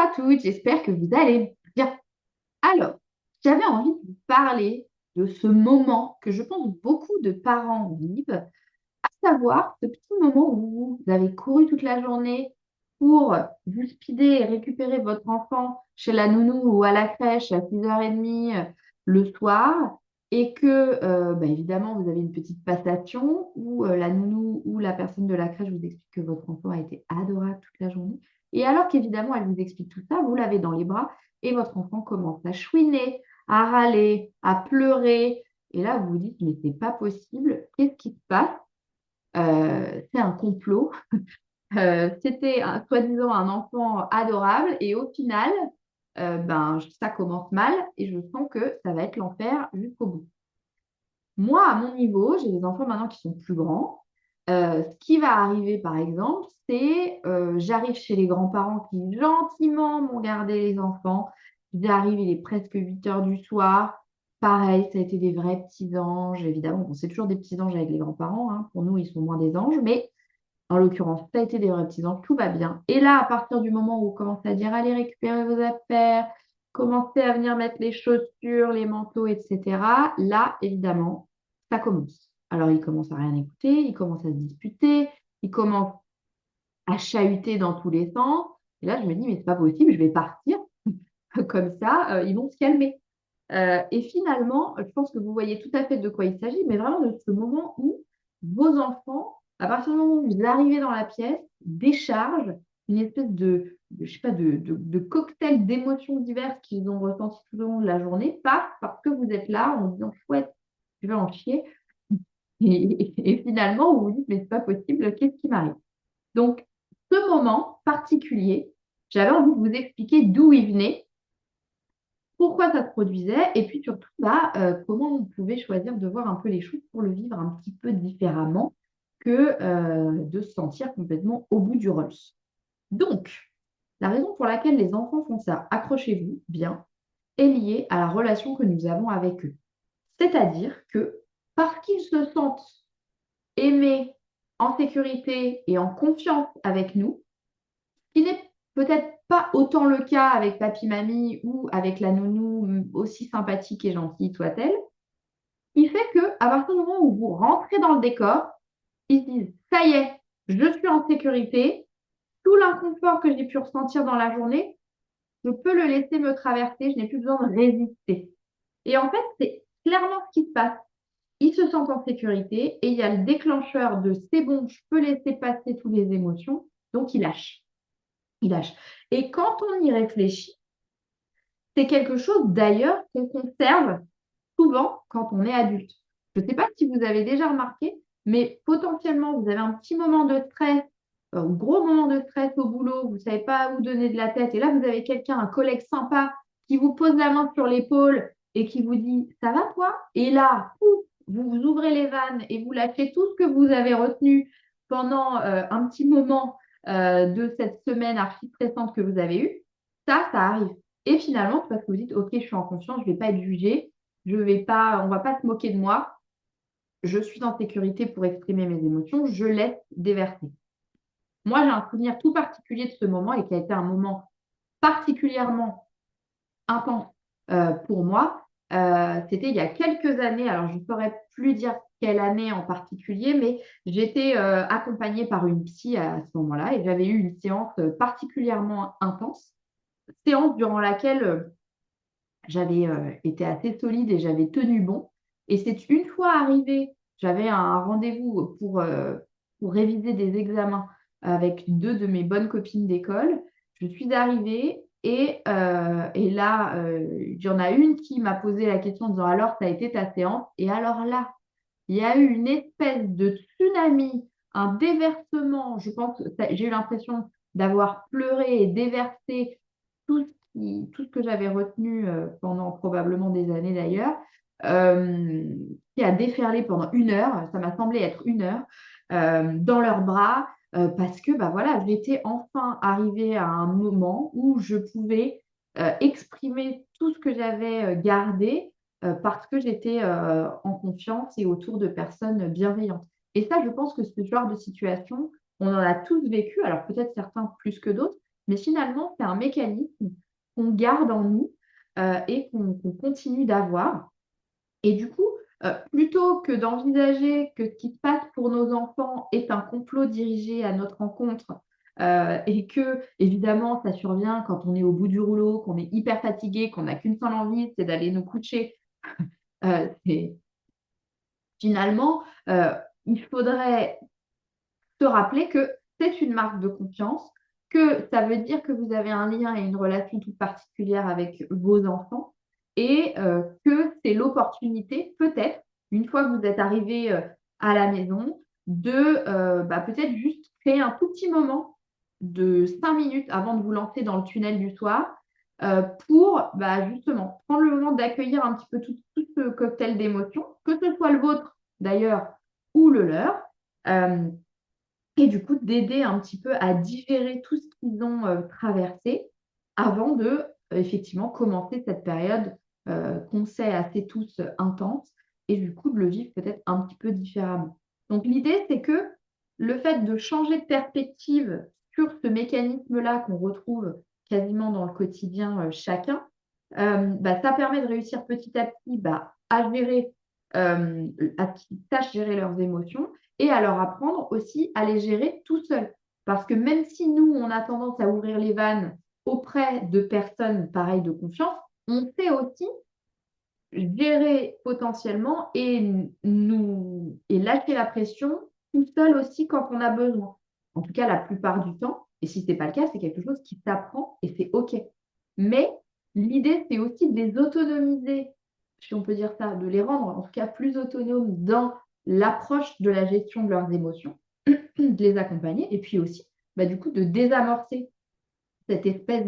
à toutes, j'espère que vous allez bien. Alors, j'avais envie de vous parler de ce moment que je pense beaucoup de parents vivent, à savoir ce petit moment où vous avez couru toute la journée pour vous speeder et récupérer votre enfant chez la nounou ou à la crèche à 6h30 le soir et que, évidemment, vous avez une petite passation où la nounou ou la personne de la crèche vous explique que votre enfant a été adorable toute la journée. Et alors qu'évidemment, elle vous explique tout ça, vous l'avez dans les bras et votre enfant commence à chouiner, à râler, à pleurer. Et là, vous vous dites, mais c'est pas possible, qu'est-ce qui se passe? C'est un complot. C'était soi-disant un enfant adorable et au final, ça commence mal et je sens que ça va être l'enfer jusqu'au bout. Moi, à mon niveau, j'ai des enfants maintenant qui sont plus grands. Ce qui va arriver, par exemple, c'est j'arrive chez les grands-parents qui gentiment m'ont gardé les enfants. J'arrive, il est presque 8 heures du soir. Pareil, ça a été des vrais petits anges, évidemment. Bon, c'est toujours des petits anges avec les grands-parents, hein. Pour nous, ils sont moins des anges, mais en l'occurrence, ça a été des vrais petits anges, tout va bien. Et là, à partir du moment où on commence à dire, allez récupérer vos affaires, commencez à venir mettre les chaussures, les manteaux, etc., là, évidemment, ça commence. Alors, ils commencent à rien écouter, ils commencent à se disputer, ils commencent à chahuter dans tous les sens. Et là, je me dis, mais c'est pas possible, je vais partir. Comme ça, ils vont se calmer. Et finalement, je pense que vous voyez tout à fait de quoi il s'agit, mais vraiment de ce moment où vos enfants, à partir du moment où vous arrivez dans la pièce, déchargent une espèce je sais pas, de cocktail d'émotions diverses qu'ils ont ressenties tout au long de la journée, parce que vous êtes là en disant chouette, je vais en chier. Et finalement, vous vous dites, mais c'est pas possible, qu'est-ce qui m'arrive? Donc, ce moment particulier, j'avais envie de vous expliquer d'où il venait, pourquoi ça se produisait et puis surtout comment on pouvait choisir de voir un peu les choses pour le vivre un petit peu différemment que de se sentir complètement au bout du Rolls. Donc, la raison pour laquelle les enfants font ça, accrochez-vous bien, est liée à la relation que nous avons avec eux. C'est-à-dire que parce qu'ils se sentent aimés, en sécurité et en confiance avec nous, ce qui n'est peut-être pas autant le cas avec papy-mamie ou avec la nounou, aussi sympathique et gentille soit-elle, il fait que à partir du moment où vous rentrez dans le décor, ils se disent, ça y est, je suis en sécurité, tout l'inconfort que j'ai pu ressentir dans la journée, je peux le laisser me traverser, je n'ai plus besoin de résister. Et en fait, c'est clairement ce qui se passe. Ils se sentent en sécurité et il y a le déclencheur de c'est bon, je peux laisser passer toutes les émotions, donc ils lâchent. Ils lâchent. Et quand on y réfléchit, c'est quelque chose d'ailleurs qu'on conserve souvent quand on est adulte. Je ne sais pas si vous avez déjà remarqué, mais potentiellement, vous avez un petit moment de stress, un gros moment de stress au boulot, vous ne savez pas où donner de la tête, et là, vous avez quelqu'un, un collègue sympa, qui vous pose la main sur l'épaule et qui vous dit, ça va toi? Et là, pouf, vous vous ouvrez les vannes et vous lâchez tout ce que vous avez retenu pendant un petit moment de cette semaine archi stressante que vous avez eue. Ça arrive. Et finalement, c'est parce que vous dites, OK, je suis en confiance, je ne vais pas être jugée, je vais pas, on va pas se moquer de moi. Je suis en sécurité pour exprimer mes émotions. Je laisse déverser. Moi, j'ai un souvenir tout particulier de ce moment et qui a été un moment particulièrement intense pour moi. C'était il y a quelques années. Alors, je ne saurais plus dire quelle année en particulier, mais j'étais accompagnée par une psy à ce moment-là et j'avais eu une séance particulièrement intense. Séance durant laquelle j'avais été assez solide et j'avais tenu bon. Et c'est une fois arrivée, j'avais un rendez-vous pour réviser des examens avec deux de mes bonnes copines d'école. Je suis arrivée et là, il y en a une qui m'a posé la question en disant, alors, ça a été ta séance? Et alors là, il y a eu une espèce de tsunami, un déversement. Je pense, j'ai eu l'impression d'avoir pleuré et déversé tout ce que j'avais retenu pendant probablement des années d'ailleurs, euh, qui a déferlé pendant 1 heure. Ça m'a semblé être 1 heure dans leurs bras parce que bah voilà, j'étais enfin arrivée à un moment où je pouvais exprimer tout ce que j'avais gardé parce que j'étais en confiance et autour de personnes bienveillantes. Et ça, je pense que ce genre de situation, on en a tous vécu, alors peut-être certains plus que d'autres, mais finalement, c'est un mécanisme qu'on garde en nous et qu'on continue d'avoir. Et du coup, plutôt que d'envisager que ce qui se passe pour nos enfants est un complot dirigé à notre encontre, et que évidemment ça survient quand on est au bout du rouleau, qu'on est hyper fatigué, qu'on n'a qu'une seule envie, c'est d'aller nous coucher. C'est finalement, il faudrait se rappeler que c'est une marque de confiance, que ça veut dire que vous avez un lien et une relation toute particulière avec vos enfants et que c'est l'opportunité, peut-être, une fois que vous êtes arrivé à la maison, de peut-être juste créer un tout petit moment de 5 minutes avant de vous lancer dans le tunnel du soir pour justement prendre le moment d'accueillir un petit peu tout ce cocktail d'émotions, que ce soit le vôtre d'ailleurs ou le leur. Euh, et du coup, d'aider un petit peu à digérer tout ce qu'ils ont traversé avant de, effectivement, commencer cette période qu'on sait assez tous intense et du coup de le vivre peut-être un petit peu différemment. Donc l'idée, c'est que le fait de changer de perspective sur ce mécanisme-là qu'on retrouve quasiment dans le quotidien chacun, ça permet de réussir petit à petit à gérer, à ce qu'ils sachent gérer leurs émotions et à leur apprendre aussi à les gérer tout seuls. Parce que même si nous, on a tendance à ouvrir les vannes auprès de personnes pareilles de confiance, on sait aussi gérer potentiellement et lâcher la pression tout seul aussi quand on a besoin. En tout cas, la plupart du temps. Et si ce n'est pas le cas, c'est quelque chose qui s'apprend et c'est OK. Mais l'idée, c'est aussi de les autonomiser, si on peut dire ça, de les rendre en tout cas plus autonomes dans l'approche de la gestion de leurs émotions, de les accompagner et puis aussi, du coup, de désamorcer cette espèce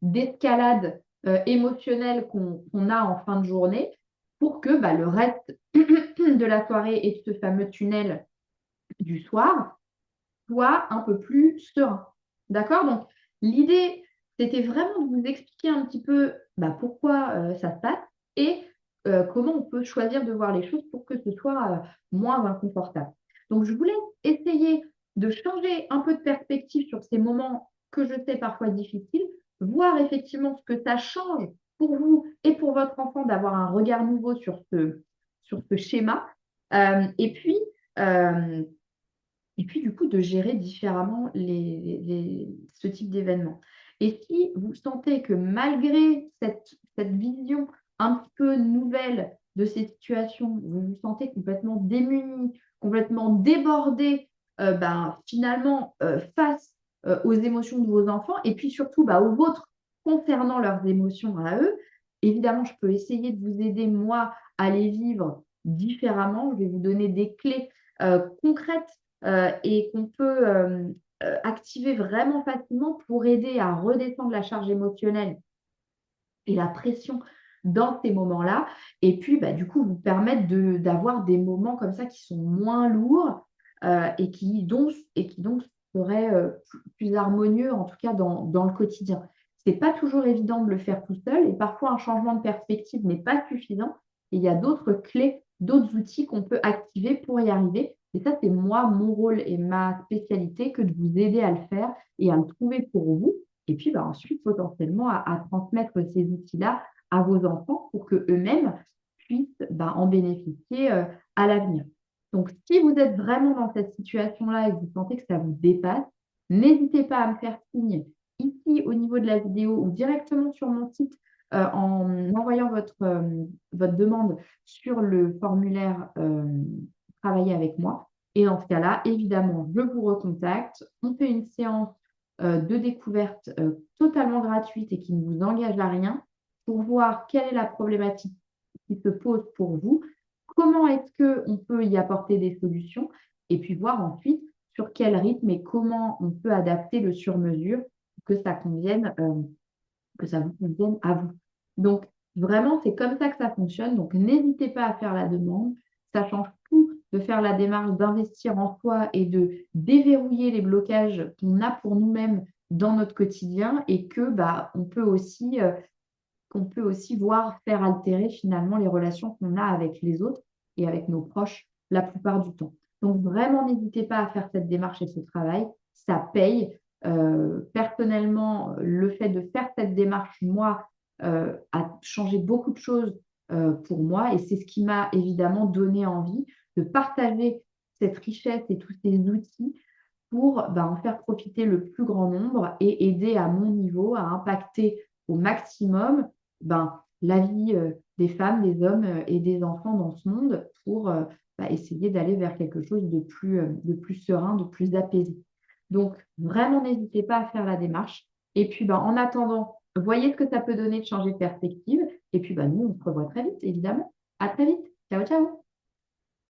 d'escalade émotionnelle qu'on a en fin de journée pour que le reste de la soirée et de ce fameux tunnel du soir soit un peu plus serein. D'accord? Donc, l'idée, c'était vraiment de vous expliquer un petit peu pourquoi ça se passe et comment on peut choisir de voir les choses pour que ce soit moins inconfortable. Donc, je voulais essayer de changer un peu de perspective sur ces moments que je sais parfois difficiles, voir effectivement ce que ça change pour vous et pour votre enfant d'avoir un regard nouveau sur ce schéma. Euh, et puis, euh, et puis, du coup, de gérer différemment ce type d'événement. Et si vous sentez que malgré cette vision un petit peu nouvelle de ces situations, vous vous sentez complètement démuni, complètement débordé, finalement, face aux émotions de vos enfants, et puis surtout aux vôtres concernant leurs émotions à eux, évidemment, je peux essayer de vous aider, moi, à les vivre différemment. Je vais vous donner des clés concrètes et qu'on peut activer vraiment facilement pour aider à redescendre la charge émotionnelle et la pression dans ces moments-là. Et puis, du coup, vous permettre d'avoir des moments comme ça qui sont moins lourds et qui donc seraient plus harmonieux, en tout cas dans le quotidien. Ce n'est pas toujours évident de le faire tout seul et parfois un changement de perspective n'est pas suffisant. Et il y a d'autres clés, d'autres outils qu'on peut activer pour y arriver. Et ça, c'est moi, mon rôle et ma spécialité que de vous aider à le faire et à le trouver pour vous. Et puis ensuite, potentiellement, à transmettre ces outils-là à vos enfants pour qu'eux-mêmes puissent en bénéficier à l'avenir. Donc, si vous êtes vraiment dans cette situation-là et que vous sentez que ça vous dépasse, n'hésitez pas à me faire signe ici au niveau de la vidéo ou directement sur mon site en envoyant votre demande sur le formulaire Travailler avec moi. Et dans ce cas-là, évidemment, je vous recontacte. On fait une séance de découverte totalement gratuite et qui ne vous engage à rien pour voir quelle est la problématique qui se pose pour vous, comment est-ce qu'on peut y apporter des solutions et puis voir ensuite sur quel rythme et comment on peut adapter le sur-mesure pour que ça vous convienne à vous. Donc, vraiment, c'est comme ça que ça fonctionne. Donc, n'hésitez pas à faire la demande. Ça change tout de faire la démarche d'investir en soi et de déverrouiller les blocages qu'on a pour nous-mêmes dans notre quotidien et que qu'on peut aussi voir faire altérer finalement les relations qu'on a avec les autres et avec nos proches la plupart du temps. Donc vraiment, n'hésitez pas à faire cette démarche et ce travail. Ça paye. Personnellement, le fait de faire cette démarche, moi, a changé beaucoup de choses pour moi et c'est ce qui m'a évidemment donné envie de partager cette richesse et tous ces outils pour en faire profiter le plus grand nombre et aider à mon niveau à impacter au maximum la vie des femmes, des hommes et des enfants dans ce monde pour essayer d'aller vers quelque chose de plus serein, de plus apaisé. Donc, vraiment, n'hésitez pas à faire la démarche. Et puis, en attendant, voyez ce que ça peut donner de changer de perspective. Et puis, nous, on se revoit très vite, évidemment. À très vite. Ciao, ciao.